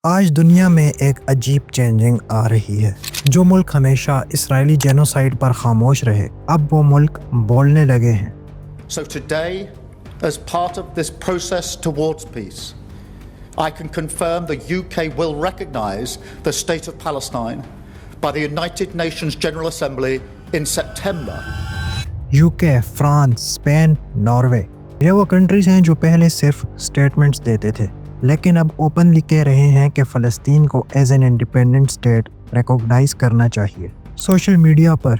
آج دنیا میں ایک عجیب چینجنگ آ رہی ہے۔ جو ملک ہمیشہ اسرائیلی جینوسائیڈ پر خاموش رہے، اب وہ ملک بولنے لگے ہیں۔ So today, as part of this process towards peace, I can confirm the UK will recognise the state of Palestine by the United Nations General Assembly in September. UK، France, Spain, Norway, یہ وہ countries ہیں جو پہلے صرف statements دیتے تھے، لیکن اب اوپنلی کہہ رہے ہیں کہ فلسطین کو as an independent state recognise کرنا چاہیے۔ سوشل میڈیا پر،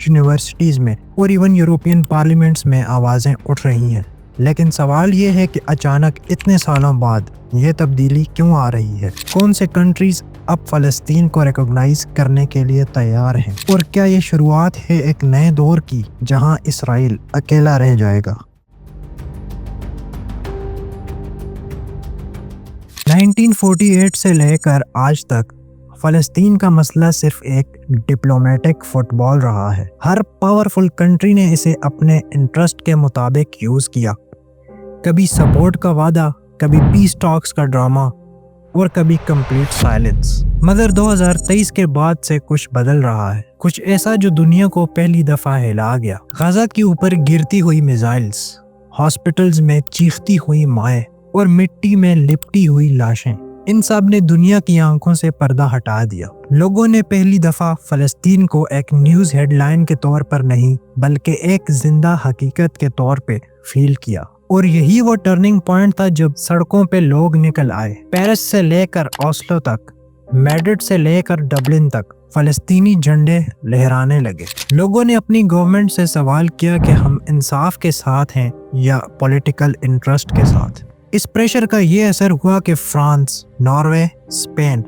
یونیورسٹیز میں اور ایون یورپین پارلیمنٹس میں آوازیں اٹھ رہی ہیں، لیکن سوال یہ ہے کہ اچانک اتنے سالوں بعد یہ تبدیلی کیوں آ رہی ہے؟ کون سے کنٹریز اب فلسطین کو ریکوگنائز کرنے کے لیے تیار ہیں؟ اور کیا یہ شروعات ہے ایک نئے دور کی جہاں اسرائیل اکیلا رہ جائے گا؟ 1948 سے لے کر آج تک فلسطین کا مسئلہ صرف ایک ڈپلومیٹک فٹ بال رہا ہے۔ ہر پاورفل کنٹری نے اسے اپنے انٹرسٹ کے مطابق یوز کیا، کبھی سپورٹ کا وعدہ، کبھی پیس ٹاکس کا ڈرامہ اور کبھی کمپلیٹ سائلنس۔ مگر 2023 کے بعد سے کچھ بدل رہا ہے، کچھ ایسا جو دنیا کو پہلی دفعہ ہلا گیا۔ غزہ کے اوپر گرتی ہوئی میزائلز، ہاسپٹلز میں چیختی ہوئی مائیں اور مٹی میں لپٹی ہوئی لاشیں، ان سب نے دنیا کی آنکھوں سے پردہ ہٹا دیا۔ لوگوں نے پہلی دفعہ فلسطین کو ایک نیوز ہیڈ لائن کے طور پر نہیں، بلکہ ایک زندہ حقیقت کے طور پہ فیل کیا۔ اور یہی وہ ٹرننگ پوائنٹ تھا جب سڑکوں پہ لوگ نکل آئے۔ پیرس سے لے کر اوسلو تک، میڈرڈ سے لے کر ڈبلن تک فلسطینی جھنڈے لہرانے لگے۔ لوگوں نے اپنی گورنمنٹ سے سوال کیا کہ ہم انصاف کے ساتھ ہیں یا پولیٹیکل انٹرسٹ کے ساتھ۔ اس پریشر کا یہ اثر ہوا کہ فرانس، ناروے، اسپین،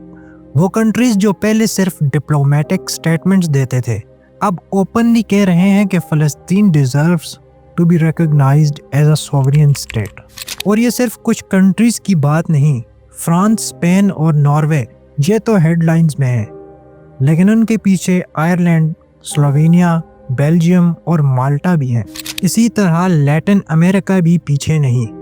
وہ کنٹریز جو پہلے صرف ڈپلومیٹک سٹیٹمنٹس دیتے تھے، اب اوپنلی کہہ رہے ہیں کہ فلسطین deserves to be recognised as a sovereign state. اور یہ صرف کچھ کنٹریز کی بات نہیں، فرانس، اسپین اور ناروے یہ تو ہیڈ لائنز میں ہیں، لیکن ان کے پیچھے آئرلینڈ، سلووینیا، بیلجیم اور مالٹا بھی ہیں۔ اسی طرح لیٹن امریکہ بھی پیچھے نہیں۔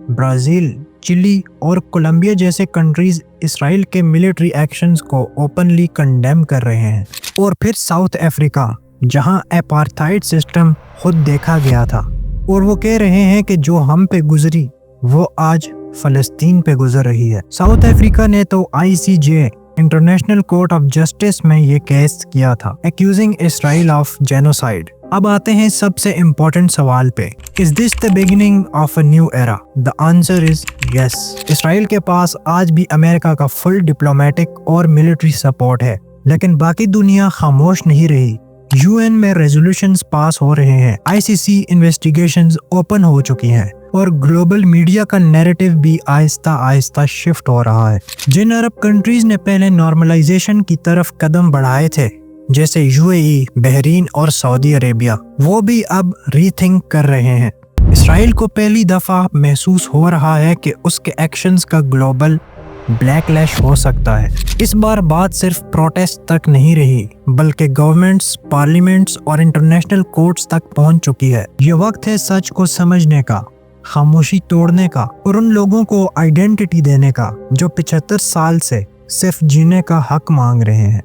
برازیل، چلی اور کولمبیا جیسے کنٹریز اسرائیل کے ملٹری ایکشنز کو اوپنلی کنڈیم کر رہے ہیں۔ اور پھر ساؤتھ افریقہ، جہاں اپارتھائڈ سسٹم خود دیکھا گیا تھا، اور وہ کہہ رہے ہیں کہ جو ہم پہ گزری وہ آج فلسطین پہ گزر رہی ہے۔ ساؤتھ افریقہ نے تو ICJ، international court of justice میں یہ کیس کیا تھا، ایکیوزنگ اسرائیل آف جینوسائیڈ۔ اب آتے ہیں سب سے امپورٹنٹ سوال پہ، Is this the beginning of a new era? The answer is yes۔ اسرائیل کے پاس آج بھی امریکہ کا فل ڈپلومیٹک اور ملٹری سپورٹ ہے، لیکن باقی دنیا خاموش نہیں رہی۔ UN میں ریزولوشنز پاس ہو رہے ہیں، ICC انویسٹیگیشنز اوپن ہو چکی ہیں، اور گلوبل میڈیا کا نیریٹو بھی آہستہ آہستہ شفٹ ہو رہا ہے۔ جن عرب کنٹریز نے پہلے نارملائزیشن کی طرف قدم بڑھائے تھے، جیسے UAE، بحرین اور سعودی عربیہ، وہ بھی اب ری تھنک کر رہے ہیں۔ اسرائیل کو پہلی دفعہ محسوس ہو رہا ہے کہ اس کے ایکشنز کا گلوبل بلیک لیش ہو سکتا ہے۔ اس بار بات صرف پروٹیسٹ تک نہیں رہی، بلکہ گورنمنٹس، پارلیمنٹس اور انٹرنیشنل کورٹس تک پہنچ چکی ہے۔ یہ وقت ہے سچ کو سمجھنے کا، خاموشی توڑنے کا، اور ان لوگوں کو آئیڈینٹی دینے کا جو 75 سال سے صرف جینے کا حق مانگ رہے ہیں۔